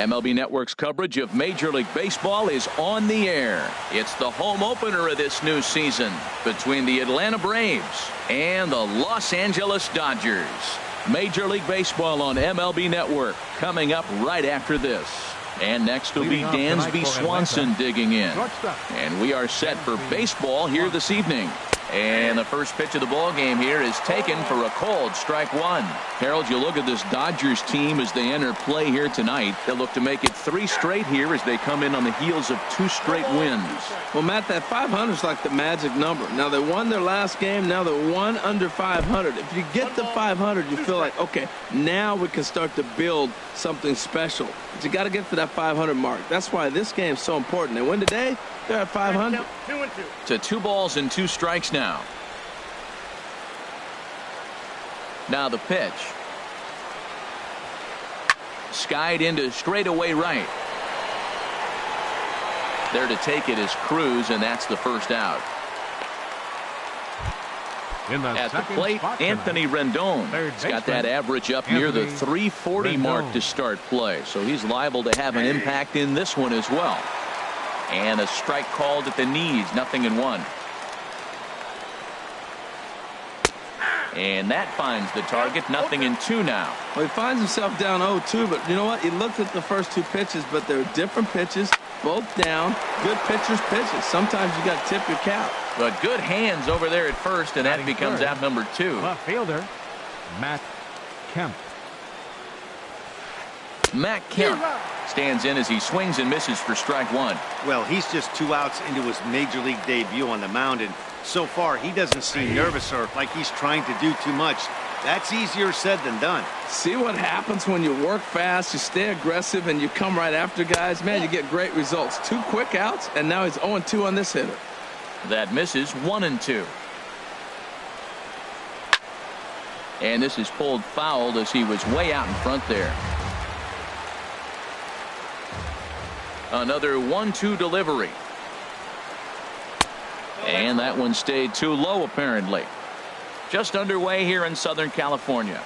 MLB Network's coverage of Major League Baseball is on the air. It's the home opener of this new season between the Atlanta Braves and the Los Angeles Dodgers. Major League Baseball on MLB Network coming up right after this. And next will be Dansby Swanson digging in. And we are set for baseball here this evening. And the first pitch of the ball game here is taken for a cold strike one. Harold, you look at this Dodgers team as they enter play here tonight. They'll look to make it 3 straight here as they come in on the heels of 2 straight wins. Well, Matt, that 500 is like the magic number. Now, they won their last game. Now they're 1 under 500. If you get to 500, you feel like, okay, now we can start to build something special. But you got to get to that 500 mark. That's why this game is so important. They win today, they're at 500. To 2 balls and 2 strikes now. Now the pitch. Skied into straightaway right. There to take it is Cruz, and that's the first out. At the plate, Anthony Rendon. He's got that average up near the 340 mark to start play, so he's liable to have an impact in this one as well. And a strike called at the knees, 0-1. And that finds the target, 0-2 now. Well, he finds himself down 0-2, but you know what? He looked at the first 2 pitches, but they're different pitches, both down. Good pitchers pitches. Sometimes you got to tip your cap. But good hands over there at first, and that becomes out number 2. Left fielder, Matt Kemp. Matt Kemp stands in as he swings and misses for strike 1. Well, he's just 2 outs into his major league debut on the mound, and so far he doesn't seem nervous or like he's trying to do too much. That's easier said than done. See what happens when you work fast, you stay aggressive, and you come right after guys. Man, you get great results. 2 quick outs, and now he's 0-2 on this hitter. That misses, 1-2. And this is pulled foul as he was way out in front there. Another 1-2 delivery. And that one stayed too low, apparently. Just underway here in Southern California.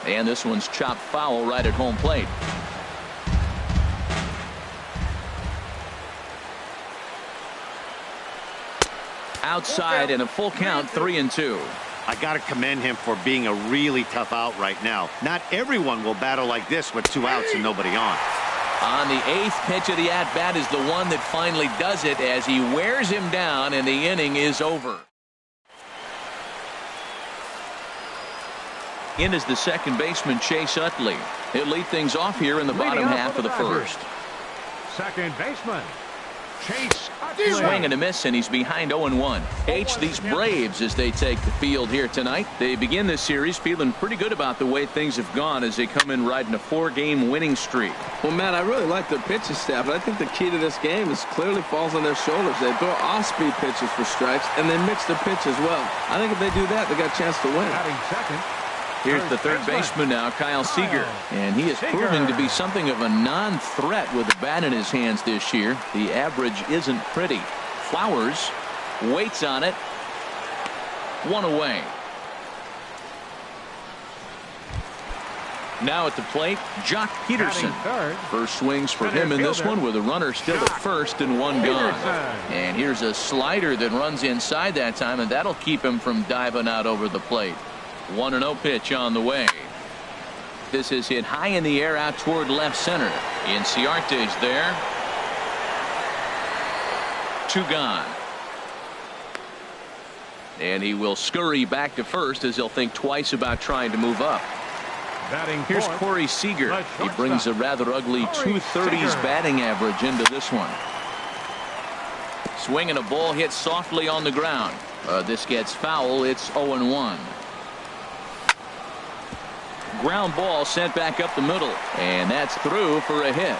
And this one's chopped foul right at home plate. Outside and a full count, 3-2. I got to commend him for being a really tough out right now. Not everyone will battle like this with 2 outs and nobody on. On the 8th pitch of the at-bat is the one that finally does it as he wears him down and the inning is over. In is the second baseman, Chase Utley. He'll lead things off here in the bottom half of the first. Second baseman, Chase Utley. Swing and a miss, and he's behind 0-1. These Braves as they take the field here tonight. They begin this series feeling pretty good about the way things have gone as they come in riding a 4-game winning streak. Well, Matt, I really like their pitching staff, but I think the key to this game is clearly falls on their shoulders. They throw off-speed pitches for strikes, and they mix their pitch as well. I think if they do that, they got a chance to win. Second. Here's the third baseman now, Kyle Seager. And he is proving to be something of a non-threat with the bat in his hands this year. The average isn't pretty. Flowers waits on it. 1 away. Now at the plate, Jock Peterson. First swings for him in this one with a runner still at first and 1 gone. And here's a slider that runs inside that time, and that'll keep him from diving out over the plate. 1-0 pitch on the way. This is hit high in the air out toward left center. Inciarte's there. 2 gone. And he will scurry back to first as he'll think twice about trying to move up. Here's Corey Seager. He brings a rather ugly 230s batting average into this one. Swing and a ball hit softly on the ground. This gets foul. It's 0-1. Ground ball sent back up the middle, and that's through for a hit.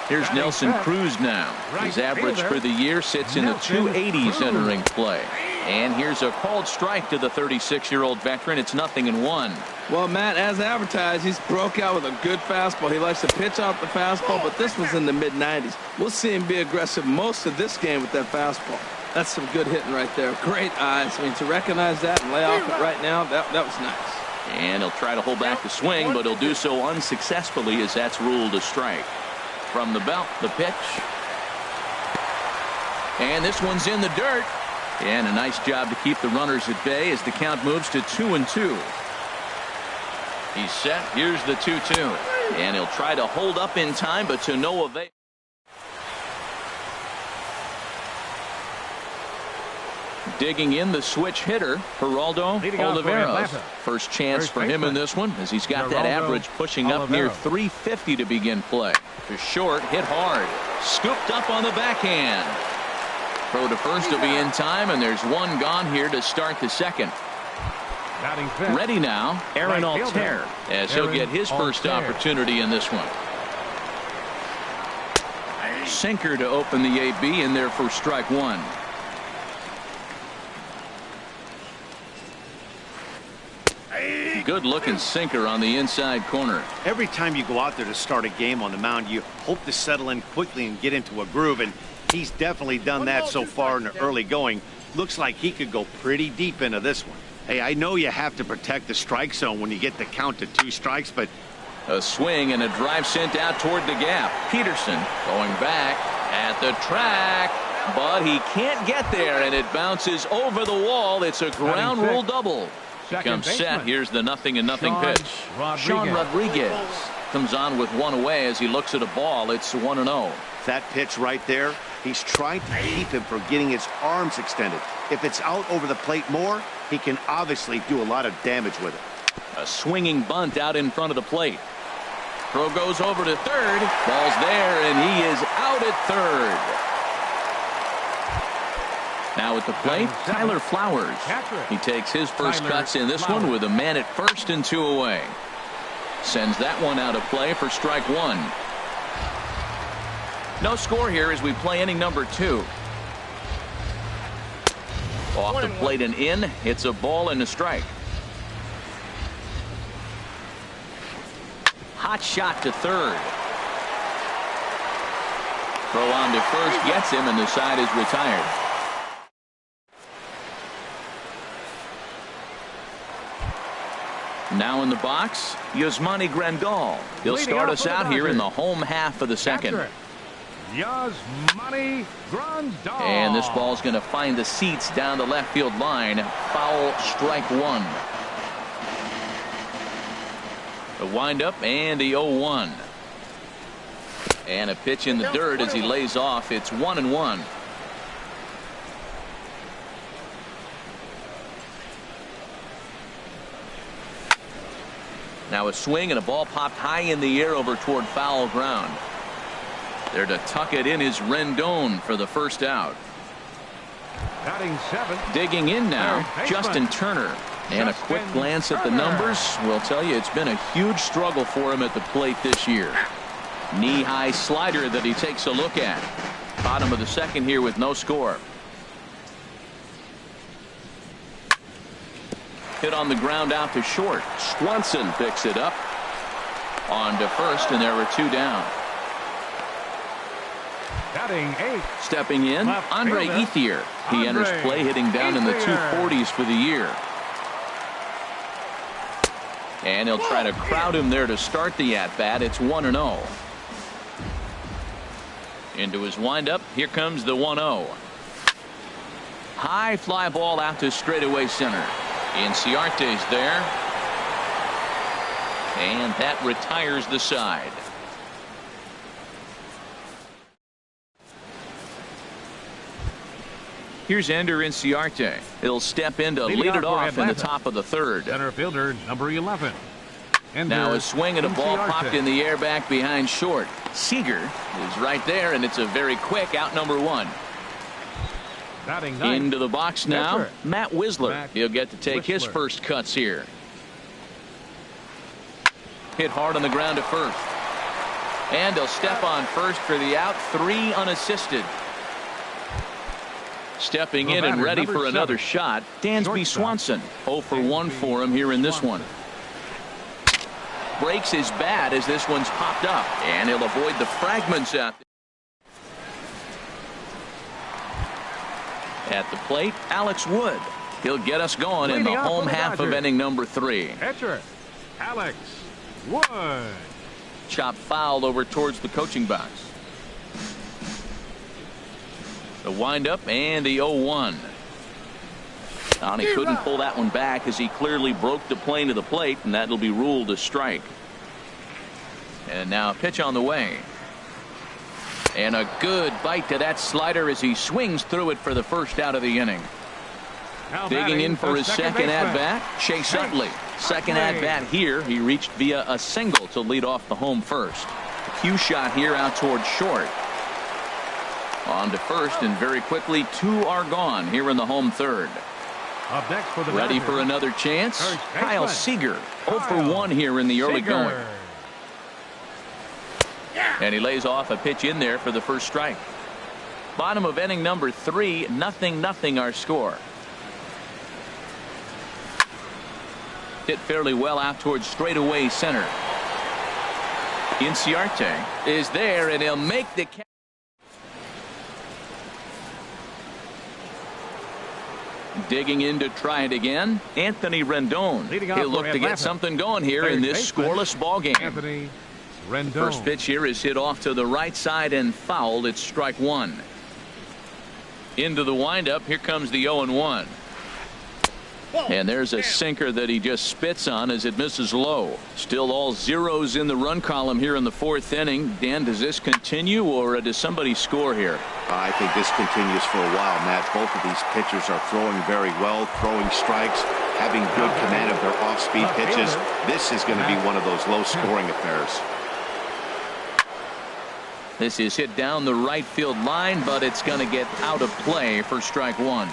Here's Nelson Cruz now. His average for the year sits in the 280s entering play. And here's a called strike to the 36-year-old veteran. It's 0-1. Well, Matt, as advertised, he's broke out with a good fastball. He likes to pitch out the fastball, but this was in the mid-90s. We'll see him be aggressive most of this game with that fastball. That's some good hitting right there. Great eyes. I mean, to recognize that and lay off it right now, that was nice. And he'll try to hold back the swing, but he'll do so unsuccessfully as that's ruled a strike. From the belt, the pitch. And this one's in the dirt. And a nice job to keep the runners at bay as the count moves to 2-2. He's set. Here's the 2-2. And he'll try to hold up in time, but to no avail. Digging in the switch hitter, Geraldo Oliveros. First chance for him in this one as he's got that average pushing up near 350 to begin play. To short, hit hard. Scooped up on the backhand. Throw to first will be in time, and there's one gone here to start the second. Ready now, Aaron Altair, as he'll get his first opportunity in this one. Sinker to open the AB in there for strike one. Good looking sinker on the inside corner. Every time you go out there to start a game on the mound, you hope to settle in quickly and get into a groove, and he's definitely done that so far in the early going. Looks like he could go pretty deep into this one. Hey, I know you have to protect the strike zone when you get the count to 2 strikes, but a swing and a drive sent out toward the gap. Peterson going back at the track, but he can't get there, and it bounces over the wall. It's a ground rule double. Comes set. Here's the 0-0 pitch. Sean Rodriguez comes on with one away as he looks at a ball. It's 1-0. That pitch right there, he's trying to keep him from getting his arms extended. If it's out over the plate more, he can obviously do a lot of damage with it. A swinging bunt out in front of the plate. Throw goes over to third. Ball's there, and he is out at third. Now at the plate, Tyler Flowers. He takes his first cuts in this one with a man at first and 2 away. Sends that one out of play for strike one. No score here as we play inning number 2. Off the plate and in. It's a ball and a strike. Hot shot to third. Throw on to first gets him, and the side is retired. Now in the box, Yasmani Grandal. He'll start us out here in the home half of the second. Yasmani Grandal. And this ball's going to find the seats down the left field line. Foul, strike one. A windup and the 0-1. And a pitch in the dirt as he lays off. It's 1-1. Now a swing and a ball popped high in the air over toward foul ground. There to tuck it in is Rendon for the first out. Batting 7. Digging in now, Justin Turner. And a quick glance at the numbers will tell you it's been a huge struggle for him at the plate this year. Knee-high slider that he takes a look at. Bottom of the second here with no score. Hit on the ground out to short. Swanson picks it up. On to first, and there were 2 down. Batting 8. Stepping in, Andre Ethier. He enters play hitting down in the 240s for the year. And he'll try to crowd him there to start the at-bat. It's 1-0. Into his windup. Here comes the 1-0. High fly ball out to straightaway center. Inciarte's there. And that retires the side. Here's Ender Inciarte. He'll step in to lead it off in the top of the third. Center fielder number 11. Now a swing and a ball popped in the air back behind short. Seager is right there, and it's a very quick out number 1. Into the box now, Matt Wisler. He'll get to take his first cuts here. Hit hard on the ground to first. And he'll step on first for the out. 3 unassisted. Stepping in and ready for another shot, Dansby Swanson. 0 for 1 for him here in this one. Breaks his bat as this one's popped up, and he'll avoid the fragments out there. At the plate, Alex Wood. He'll get us going in the home half of inning number 3. Pitcher, Alex Wood. Chop foul over towards the coaching box. The windup and the 0-1. And he couldn't pull that one back as he clearly broke the plane to the plate, and that'll be ruled a strike. And now a pitch on the way. And a good bite to that slider as he swings through it for the first out of the inning. Now Digging in for his second baseman, at-bat, Chase Utley. Second at-bat here. He reached via a single to lead off the home first. A cue shot here out towards short. On to first, and very quickly 2 are gone here in the home third. Up next for the Ready Dodgers, for another chance? first Kyle baseman, Seager, 0 for 1 here in the early Seager. going. And he lays off a pitch in there for the first strike. Bottom of inning number 3, 0-0 our score. Hit fairly well out towards straightaway center. Inciarte is there, and he'll make the catch. Digging in to try it again, Anthony Rendon. He'll look to get something going here in this scoreless ball game. Anthony Rendon. First pitch here is hit off to the right side and fouled. It's strike 1. Into the windup. Here comes the 0-1. And there's a sinker that he just spits on as it misses low. Still all zeros in the run column here in the 4th inning. Dan, does this continue, or does somebody score here? I think this continues for a while, Matt. Both of these pitchers are throwing very well, throwing strikes, having good command of their off-speed pitches. This is going to be one of those low-scoring affairs. This is hit down the right field line, but it's going to get out of play for strike 1.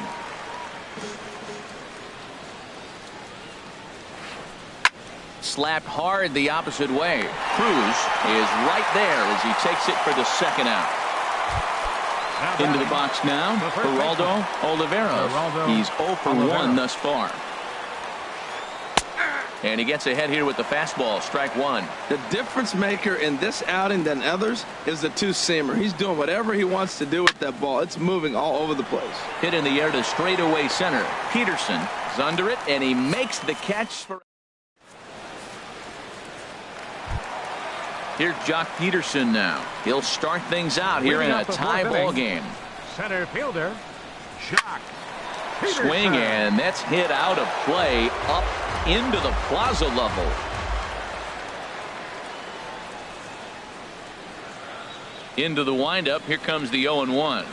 Slapped hard the opposite way. Cruz is right there as he takes it for the second out. Into the box now, Geraldo Oliveros. He's 0 for 1 thus far. And he gets ahead here with the fastball, strike 1. The difference maker in this outing than others is the two-seamer. He's doing whatever he wants to do with that ball. It's moving all over the place. Hit in the air to straightaway center. Peterson is under it, and he makes the catch for. Here's Jock Peterson now. He'll start things out here in a tie ball game. Center fielder, Jock Peterson. Swing, and that's hit out of play up into the plaza level. Into the windup. Here comes the 0-1.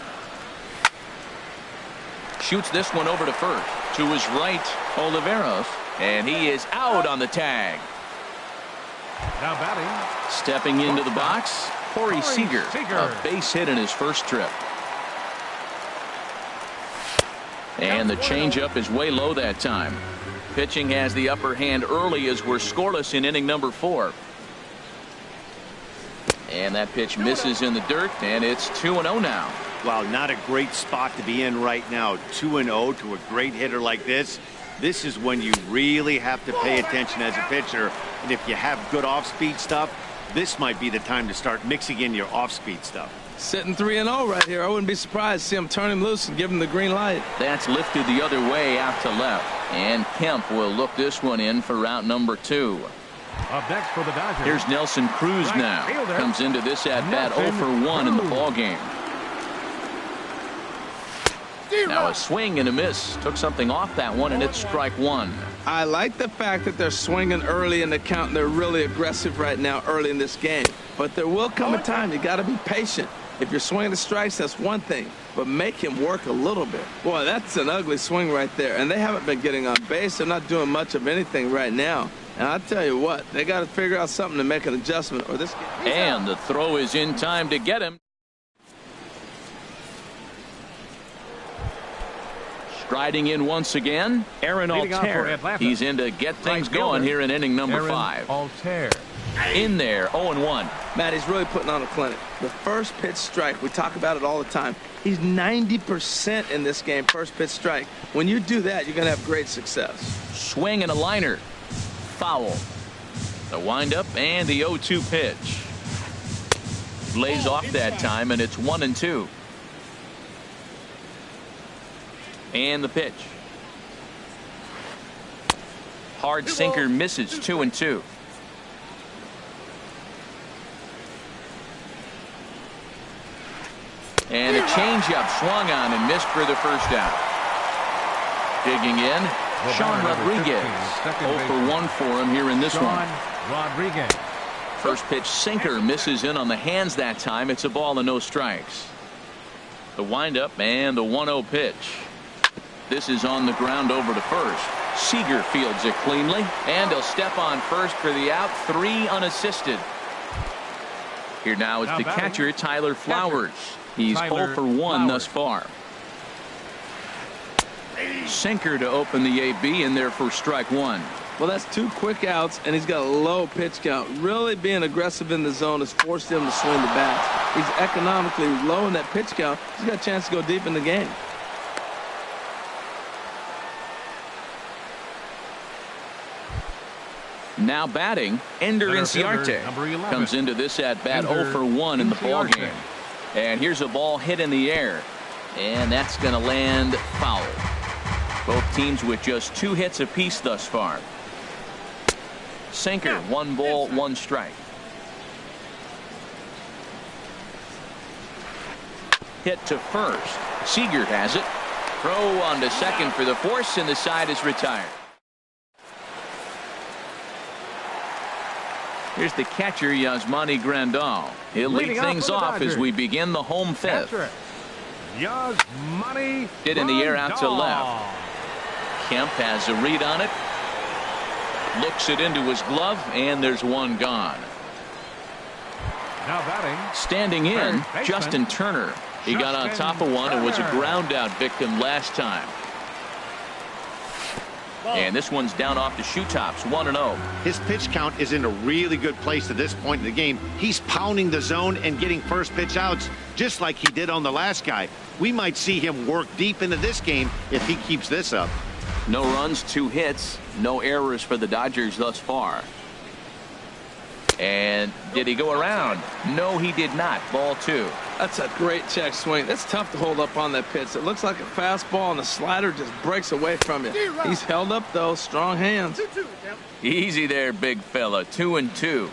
Shoots this one over to first. To his right, Oliveros, and he is out on the tag. Now batting. Stepping into the box, Corey Seager. A base hit in his first trip. And the changeup is way low that time. Pitching has the upper hand early as we're scoreless in inning number 4. And that pitch misses in the dirt, and it's 2-0 now. Wow, not a great spot to be in right now. 2-0 to a great hitter like this. This is when you really have to pay attention as a pitcher. And if you have good off-speed stuff, this might be the time to start mixing in your off-speed stuff. Sitting 3-0 right here. I wouldn't be surprised to see him turn him loose and give him the green light. That's lifted the other way out to left. And Kemp will look this one in for route number 2. Up next for the Dodgers. Here's Nelson Cruz now. Comes into this at-bat 0 for 1 in the ball game. Now a swing and a miss. Took something off that one, and it's strike 1. I like the fact that they're swinging early in the count, and they're really aggressive right now early in this game. But there will come a time you got to be patient. If you're swinging the strikes, that's one thing, but make him work a little bit. Boy, that's an ugly swing right there, and they haven't been getting on base. They're not doing much of anything right now. And I'll tell you what, they got to figure out something to make an adjustment, or this game. And the throw is in time to get him. Striding in once again, Aaron Altair. He's in to get things going here in inning number 5. Altair. In there, 0-1. Matt, he's really putting on a clinic. The first pitch strike, we talk about it all the time. He's 90% in this game, first pitch strike. When you do that, you're going to have great success. Swing and a liner. Foul. The windup and the 0-2 pitch. Lays off that time, and it's 1-2. And the pitch. Hard sinker misses, 2-2. And a changeup swung on and missed for the first out. Digging in, Sean Rodriguez. 0 for 1 for him here in this one. Rodriguez. First pitch sinker misses in on the hands that time. It's a ball and no strikes. The windup and the 1-0 pitch. This is on the ground over to first. Seager fields it cleanly, and he'll step on first for the out. 3 unassisted. Here now is the catcher, Tyler Flowers. He's 0 for 1 thus far. Sinker to open the AB, and there for strike 1. Well, that's 2 quick outs, and he's got a low pitch count. Really being aggressive in the zone has forced him to swing the bats. He's economically low in that pitch count. He's got a chance to go deep in the game. Now batting, Ender Inciarte comes into this at bat 0 for 1 in the ball game. And here's a ball hit in the air, and that's going to land foul. Both teams with just 2 hits apiece thus far. Sinker, 1 ball, 1 strike. Hit to first. Seager has it. Throw on to second for the force, and the side is retired. Here's the catcher, Yasmani Grandal. He'll lead things off as we begin the home 5th. Yasmani Hit in the air out to left. Kemp has a read on it. Looks it into his glove, and there's 1 gone. Now batting. Standing in, Justin Turner. He got on top of one and was a ground out victim last time. And this one's down off the shoe tops, 1-0. His pitch count is in a really good place at this point in the game. He's pounding the zone and getting first pitch outs just like he did on the last guy. We might see him work deep into this game if he keeps this up. No runs, 2 hits, no errors for the Dodgers thus far. And did he go around? No, he did not. Ball 2. That's a great check swing. That's tough to hold up on that pitch. It looks like a fastball, and the slider just breaks away from you. He's held up, though. Strong hands. Easy there, big fella. 2-2.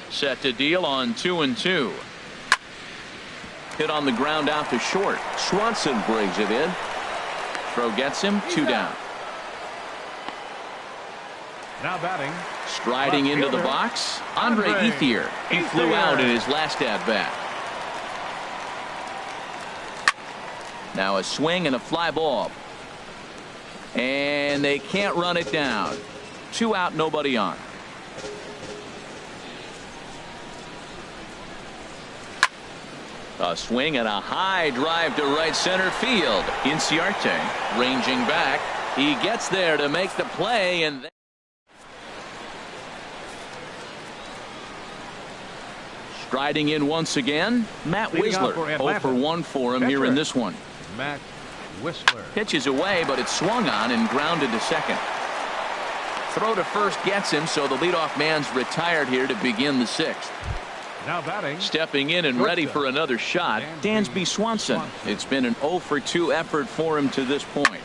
Set to deal on 2-2. Hit on the ground out to short. Swanson brings it in. Throw gets him. 2 down. Now batting. Striding into the box, Andre Ethier. He flew out in his last at-bat. Now a swing and a fly ball. And they can't run it down. 2 out, nobody on. A swing and a high drive to right center field. Inciarte ranging back. He gets there to make the play, and striding in once again, Matt Wisler. 0 for 1 for him here in this one. Matt Wisler. Pitches away, but it's swung on and grounded to second. Throw to first gets him, so the leadoff man's retired here to begin the 6th. Now batting. Stepping in and ready for another shot, Dansby Swanson. It's been an 0 for 2 effort for him to this point.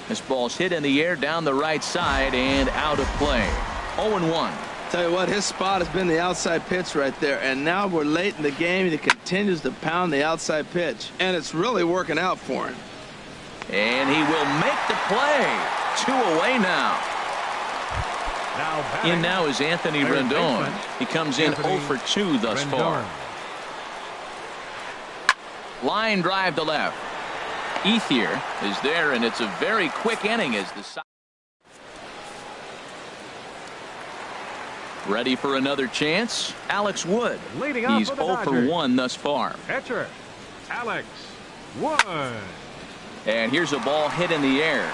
This ball's hit in the air down the right side and out of play. 0-1. Tell you what, his spot has been the outside pitch right there, and now we're late in the game. He continues to pound the outside pitch, and it's really working out for him. And he will make the play. 2 away now. In now is Anthony Rendon. He comes in 0 for 2 thus far. Line drive to left. Ethier is there, and it's a very quick inning as the side. Ready for another chance? Alex Wood. He's 0 for 1 thus far. Catcher, Alex Wood. And here's a ball hit in the air.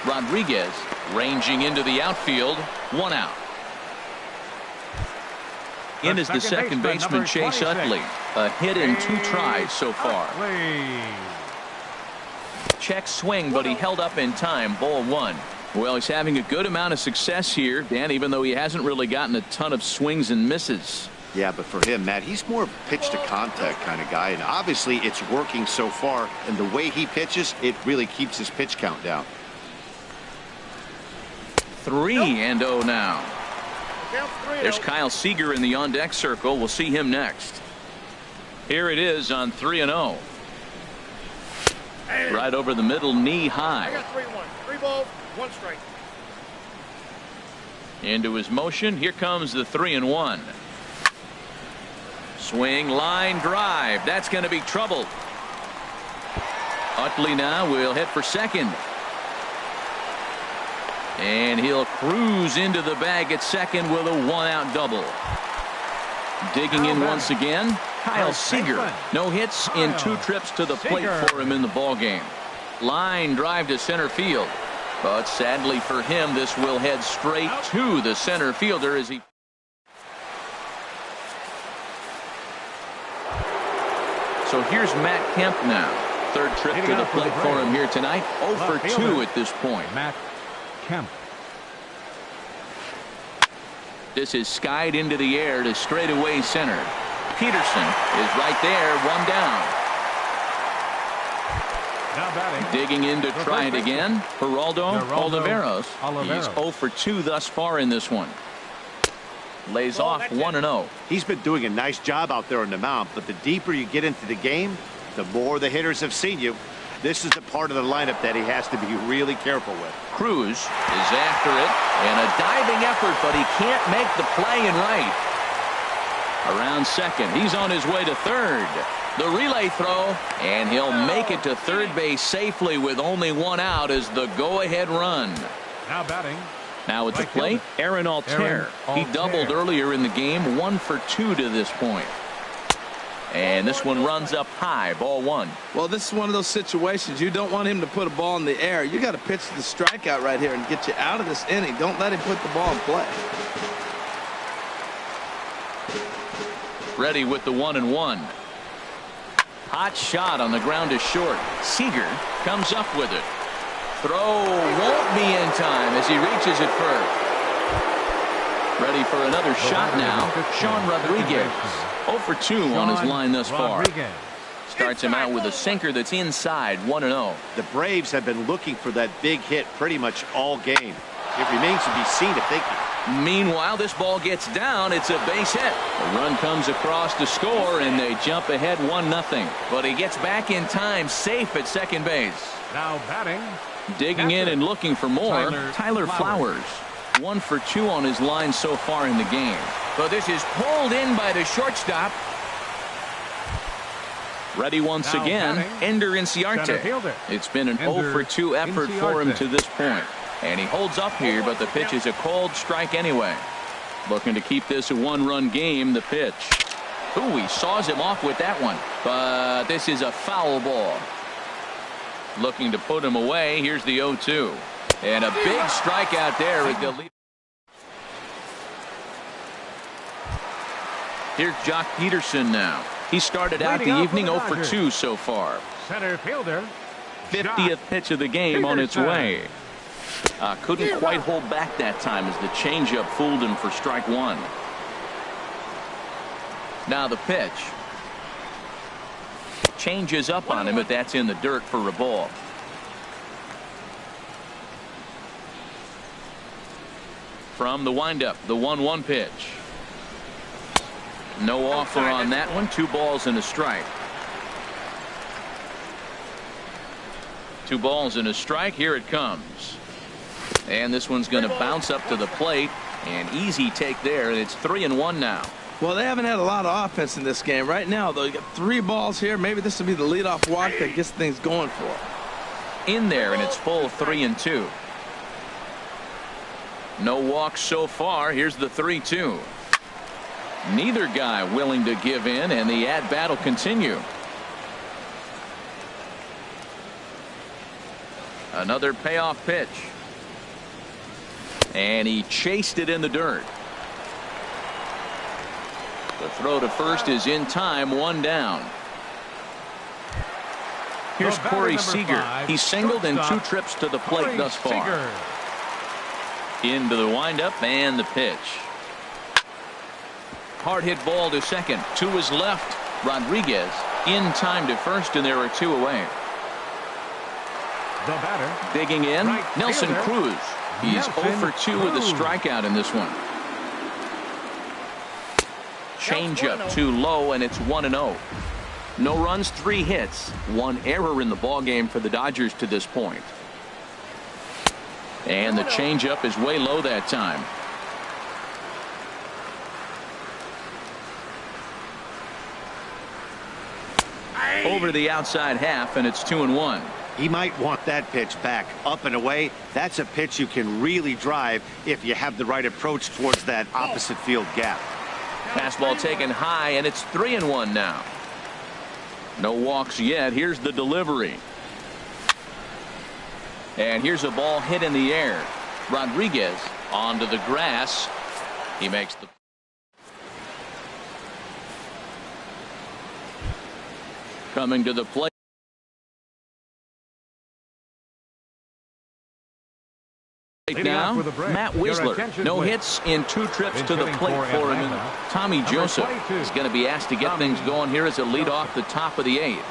Rodriguez ranging into the outfield. 1 out. In is the second baseman, Chase Utley. A hit in 2 tries so far. Check swing, but he held up in time. Ball 1. Well, he's having a good amount of success here, Dan, even though he hasn't really gotten a ton of swings and misses. Yeah, but for him, Matt, he's more of a pitch-to-contact kind of guy, and obviously it's working so far, and the way he pitches, it really keeps his pitch count down. 3-0 now. There's Kyle Seager in the on-deck circle. We'll see him next. Here it is on 3-0. Right over the middle, knee high. I got 3-1. 3 balls, 1 strike. Into his motion. Here comes the 3-1. Swing, line drive. That's going to be trouble. Utley now will hit for second. And he'll cruise into the bag at second with a 1-out double. Digging in once again, Kyle Seager. No hits in 2 trips to the plate for him in the ballgame. Line drive to center field. But sadly for him, this will head straight to the center fielder as he... So here's Matt Kemp now. 3rd trip to the plate for him here tonight. 0 for 2 at this point. Matt Kemp. This is skied into the air to straightaway center. Peterson is right there, 1 down. Now batting. Digging in to try it again. Geraldo Oliveros. He's 0 for 2 thus far in this one. Lays off 1-0. He's been doing a nice job out there on the mound, but the deeper you get into the game, the more the hitters have seen you. This is the part of the lineup that he has to be really careful with. Cruz is after it, and a diving effort, but he can't make the play in right. Around second, he's on his way to third. The relay throw, and he'll make it to third base safely with only 1 out as the go-ahead run. Now batting. Now at the plate, Aaron Altair. He doubled earlier in the game, 1 for 2 to this point. And this one runs up high, ball 1. Well, this is one of those situations. You don't want him to put a ball in the air. You got to pitch the strikeout right here and get you out of this inning. Don't let him put the ball in play. Ready with the 1-1. Hot shot on the ground to short. Seager comes up with it. Throw won't be in time as he reaches it first. Ready for another shot now. Sean Rodriguez. 0 for 2 on his line thus far. Starts him out with a sinker that's inside, 1-0. The Braves have been looking for that big hit pretty much all game. It remains to be seen if they can. Meanwhile, this ball gets down. It's a base hit. The run comes across to score, and they jump ahead 1-0. But he gets back in time, safe at second base. Now batting. Digging in and looking for more, Tyler Flowers. 1 for 2 on his line so far in the game. But this is pulled in by the shortstop. Ready once again, Ender Inciarte. It's been an 0 for 2 effort for him to this point. And he holds up here, but the pitch is a cold strike anyway. Looking to keep this a 1-run game, the pitch. Ooh, he saws him off with that one. But this is a foul ball. Looking to put him away. Here's the 0-2. And a big strikeout there as the lead. Here's Jock Peterson now. He started out the evening 0 for 2 so far. Center fielder. 50th pitch of the game on its way. Couldn't quite hold back that time as the changeup fooled him for strike 1. Now the pitch. Changes up on him, but that's in the dirt for a ball. From the windup, the 1-1 pitch. No offer on that one. 2 balls and a strike. 2 balls and a strike. Here it comes. And this one's going to bounce up to the plate. An easy take there. It's 3-1 now. Well, they haven't had a lot of offense in this game. Right now, though, you got 3 balls here. Maybe this will be the leadoff walk that gets things going for them. In there, and it's full 3-2. No walks so far. Here's the 3-2. Neither guy willing to give in, and the at-bat will continue. Another payoff pitch. And he chased it in the dirt. The throw to first is in time, 1 down. Here's Corey Seager. He's singled in 2 trips to the plate thus far. Into the windup and the pitch. Hard hit ball to second. To his left. Rodriguez in time to first, and there are two away. The batter. Digging in, Right Nelson fielder. Cruz. He's Nelson 0 for 2 with a Cruz. strikeout in this one. Changeup too low, and it's 1-0. No runs, 3 hits, 1 error in the ball game for the Dodgers to this point. And the changeup is way low that time. Over the outside half, and it's 2-1. He might want that pitch back up and away. That's a pitch you can really drive if you have the right approach towards that opposite field gap. Fastball taken high, and it's 3-1 now. No walks yet. Here's the delivery. And here's a ball hit in the air. Rodriguez onto the grass. He makes the coming to the plate. Now, Matt Wisler. No hits in 2 trips to the plate for him. And Tommy Joseph is going to be asked to get things going here as a lead off the top of the 8th.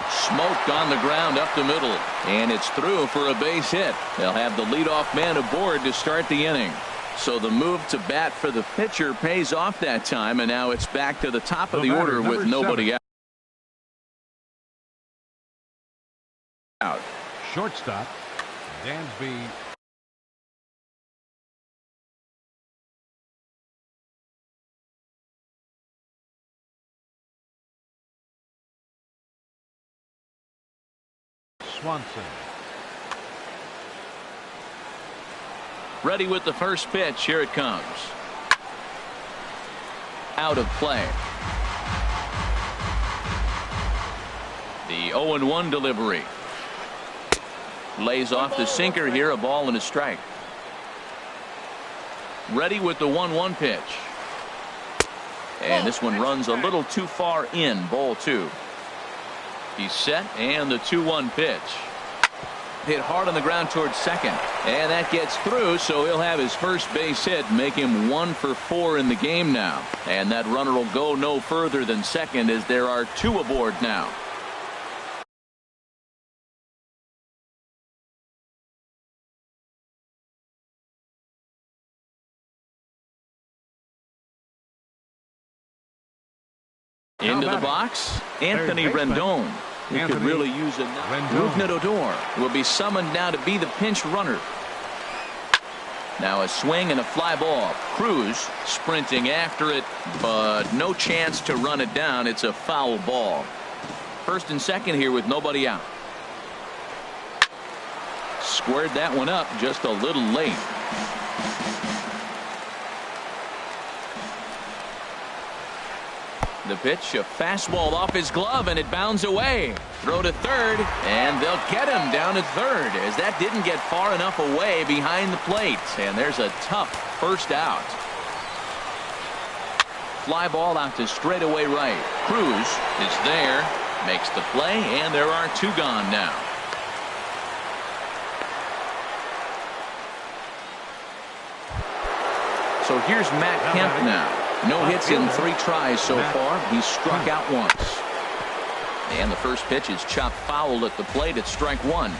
Smoked on the ground up the middle, and it's through for a base hit. They'll have the leadoff man aboard to start the inning. So the move to bat for the pitcher pays off that time, and now it's back to the top of the order with nobody out. Shortstop. Dansby. Swanson. Ready with the first pitch. Here it comes. Out of play. The 0-1 delivery. Lays off the sinker here. A ball and a strike. Ready with the 1-1 pitch. And this one runs a little too far in. Ball 2. He's set, and the 2-1 pitch. Hit hard on the ground towards second, and that gets through, so he'll have his first base hit, make him 1 for 4 in the game now. And that runner will go no further than second as there are 2 aboard now. Into the box, Anthony Rendon. He could really use a Rougned Odor will be summoned now to be the pinch runner. Now a swing and a fly ball. Cruz sprinting after it, but no chance to run it down. It's a foul ball. First and second here with nobody out. Squared that one up just a little late. The pitch, a fastball off his glove, and it bounds away. Throw to third, and they'll get him down at third as that didn't get far enough away behind the plate. And there's a tough first out. Fly ball out to straightaway right. Cruz is there, makes the play, and there are 2 gone now. So here's Matt Kemp now. No hits in 3 tries so far. He's struck out once. And the first pitch is chopped foul at the plate at strike 1.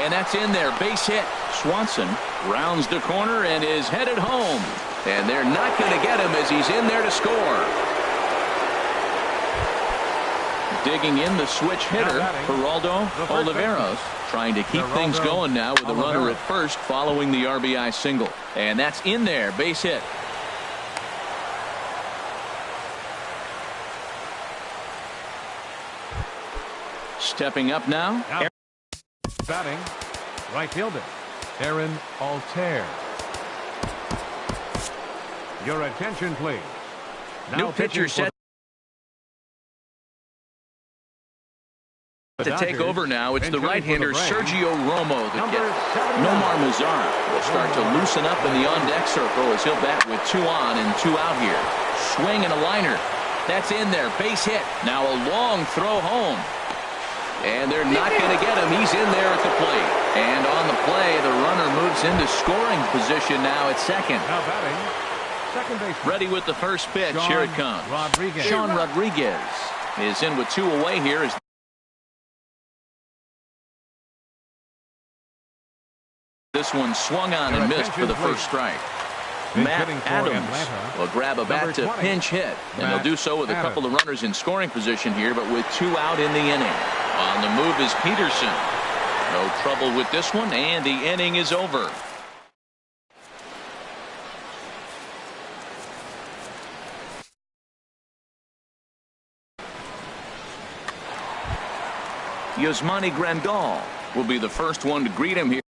And that's in there. Base hit. Swanson rounds the corner and is headed home. And they're not going to get him as he's in there to score. Digging in the switch hitter, Geraldo Oliveros, trying to keep things going now with a runner at first following the RBI single. And that's in there. Base hit. Stepping up now. Batting, right fielder, Aaron Altair. Your attention, please. New pitcher set to take over now. It's the right-hander Sergio Romo that gets Nomar Mazara will start to loosen up in the on-deck circle as he'll bat with 2 on and 2 out here. Swing and a liner. That's in there. Base hit. Now a long throw home. And they're not going to get him. He's in there at the plate. And on the play, the runner moves into scoring position now at second. Now batting, second base. Ready with the first pitch. Here it comes. Rodriguez. Sean Rodriguez is in with 2 away here. As this one swung on and missed for the first strike. Matt Adams will grab a bat to pinch hit, and they'll do so with a couple of runners in scoring position here, but with 2 out in the inning. On the move is Peterson. No trouble with this one, and the inning is over. Yasmani Grandal will be the first one to greet him here.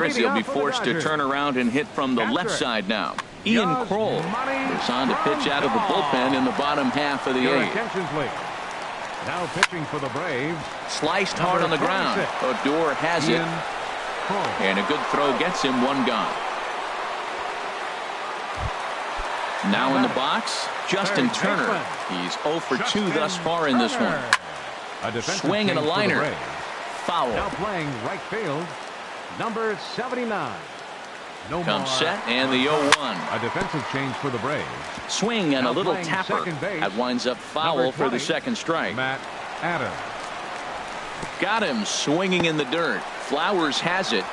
As he'll be forced to turn around and hit from the left side now. Ian Kroll is on to pitch out of the bullpen in the bottom half of the 8th. Now pitching for the Braves. Sliced hard on the ground. Odor has it. And a good throw gets him 1 gone. Now in the box, Justin Turner. He's 0 for 2 thus far in this one. Swing and a liner. Foul. Now playing right field. Number 79. Comes set and the 0-1. A defensive change for the Braves. Swing and a little tapper. That winds up foul for the second strike. Matt Adams. Got him swinging in the dirt. Flowers has it.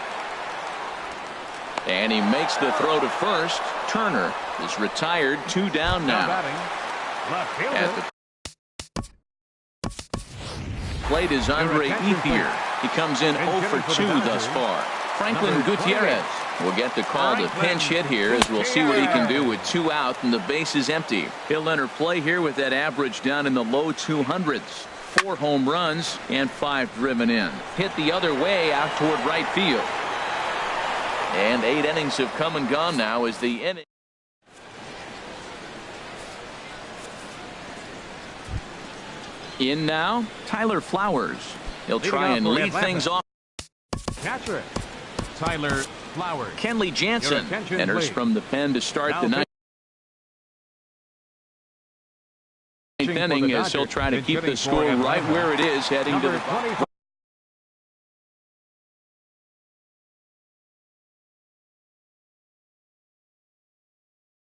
And he makes the throw to first. Turner is retired. 2 down now. At the plate is Andre Ethier. He comes in 0 for 2 thus far. Franklin Gutierrez will get the call to pinch hit here, as we'll see what he can do with 2 out and the base is empty. He'll enter play here with that average down in the low 200s. 4 home runs and 5 driven in. Hit the other way out toward right field. And 8 innings have come and gone now as the inning. In now, Tyler Flowers. He'll try and lead things off. Catcher it. Tyler Flowers. Kenley Jansen enters from the pen to start the 9th inning, as he'll try to keep the score right where it is heading to the bottom.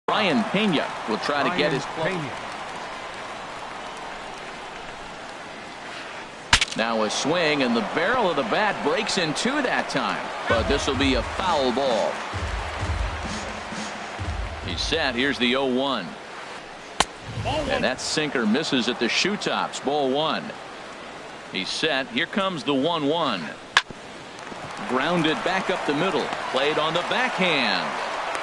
Ryan Pena will try to get his play. Now a swing, and the barrel of the bat breaks in 2 that time. But this will be a foul ball. He's set. Here's the 0-1. And that sinker misses at the shoe tops. Ball 1. He's set. Here comes the 1-1. Grounded back up the middle. Played on the backhand.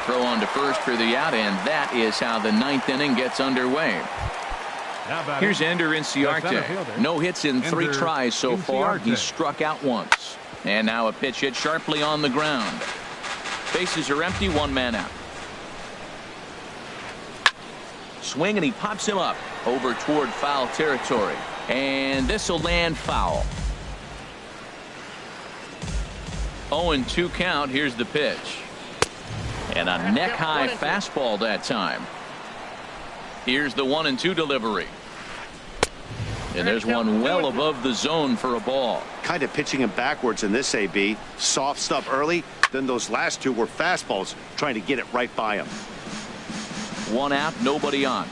Throw on to first for the out, and that is how the 9th inning gets underway. Here's Ender Inciarte. No hits in 3 tries so far. He's struck out once. And now a pitch hit sharply on the ground. Bases are empty. 1 man out. Swing, and he pops him up over toward foul territory. And this will land foul. 0-2 count. Here's the pitch. And a neck-high fastball that time. Here's the 1-2 delivery. And there's one well above the zone for a ball. Kind of pitching him backwards in this AB. Soft stuff early. Then those last 2 were fastballs, trying to get it right by him. 1 out, nobody on.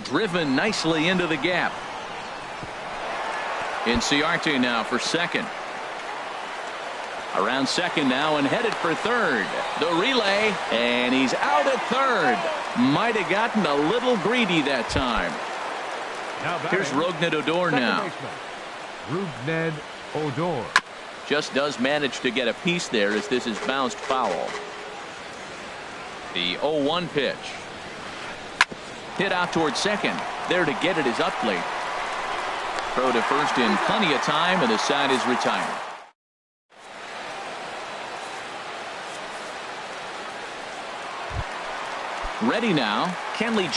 Driven nicely into the gap. Inciarte now for second. Around second now and headed for third. The relay, and he's out at third. Might have gotten a little greedy that time. Here's Rougned Odor now. Rougned Odor Just does manage to get a piece there as this is bounced foul. The 0-1 pitch. Hit out towards second. There to get it is Utley. Throw to first in plenty of time, and the side is retired. Ready now, Kenley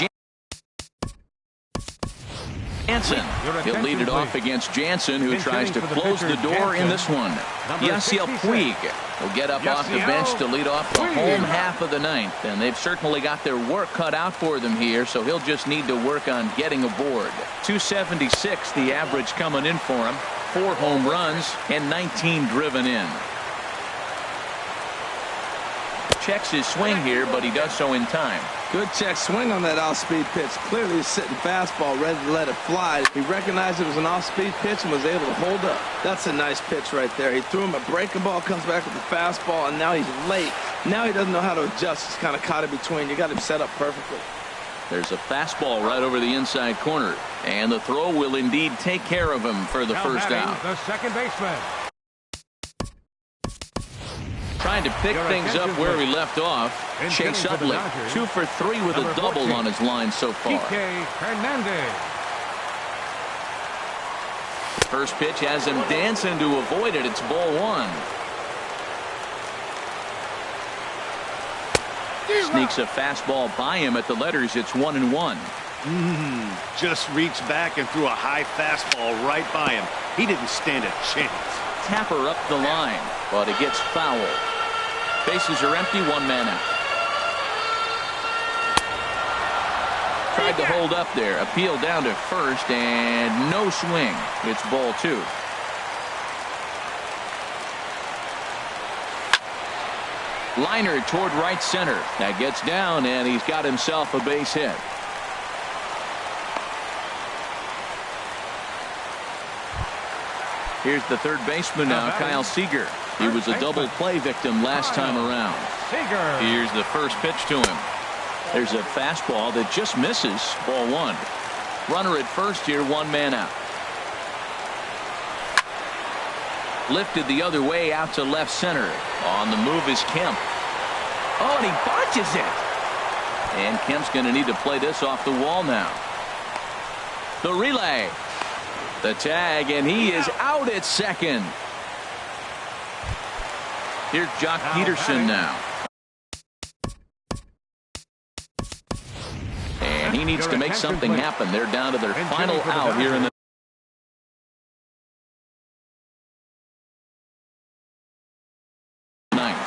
Jansen. He'll lead it off against Jansen, who tries to close the door in this one. Yasiel Puig will get up off the bench to lead off the home half of the ninth, and they've certainly got their work cut out for them here, so he'll just need to work on getting aboard. 276 the average coming in for him. 4 home runs and 19 driven in. Checks his swing here, but he does so in time. Good check swing on that off-speed pitch. Clearly he's sitting fastball, ready to let it fly. He recognized it was an off-speed pitch and was able to hold up. That's a nice pitch right there. He threw him a breaking ball, comes back with the fastball, and now he's late. Now he doesn't know how to adjust. He's kind of caught in between. You got him set up perfectly. There's a fastball right over the inside corner, and the throw will indeed take care of him for the first out. The second baseman. Trying to pick things up where he left off. Chase Utley, 2 for 3 with a double on his line so far. First pitch has him dancing to avoid it. It's ball 1. Sneaks a fastball by him at the letters. It's 1-1. Just reached back and threw a high fastball right by him. He didn't stand a chance. Tapper up the line, but it gets foul. Bases are empty, 1 man out. Tried to hold up there. Appeal down to first, and no swing. It's ball 2. Liner toward right center. That gets down, and he's got himself a base hit. Here's the third baseman now, Kyle Seager. He was a double play victim last time around. Here's the first pitch to him. There's a fastball that just misses. Ball 1. Runner at first here, 1 man out. Lifted the other way out to left center. On the move is Kemp. Oh, and he botches it. And Kemp's going to need to play this off the wall now. The relay. The tag, and he is out at second. Here's Jock Peterson now. And he needs to make something happen. They're down to their final out here in the ninth.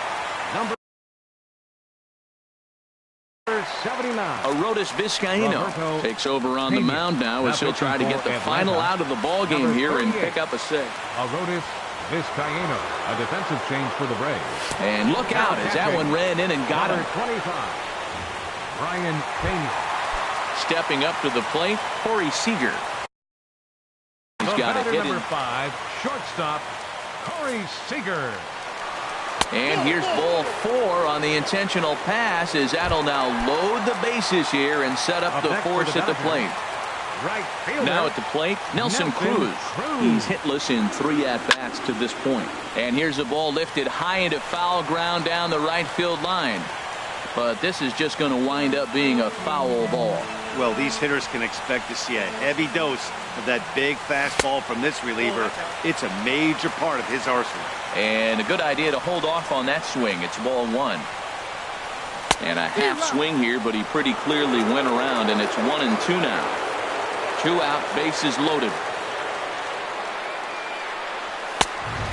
Number 79. Arodys Vizcaíno takes over on the mound now as he'll try to get the final out of the ball game here and pick up a 6. Arodys Vizcaíno, a defensive change for the Braves. And look out as that one ran in and got him. 25. Brian Pena. Stepping up to the plate, Corey Seager. He's got it hit. Number 5, shortstop, Corey Seager. And here's ball 4 on the intentional pass as that'll now load the bases here and set up the force at the plate. Right fielder. Now at the plate, Nelson Cruz. He's hitless in 3 at-bats to this point. And here's the ball lifted high into foul ground down the right field line. But this is just going to wind up being a foul ball. Well, these hitters can expect to see a heavy dose of that big fastball from this reliever. It's a major part of his arsenal. And a good idea to hold off on that swing. It's ball 1. And a half swing here, but he pretty clearly went around, and it's 1-2 now. 2 out, bases loaded.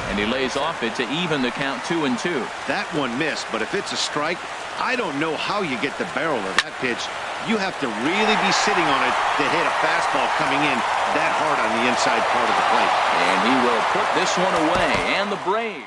And he lays off it to even the count 2-2. That one missed, but if it's a strike, I don't know how you get the barrel of that pitch. You have to really be sitting on it to hit a fastball coming in that hard on the inside part of the plate. And he will put this one away. And the Braves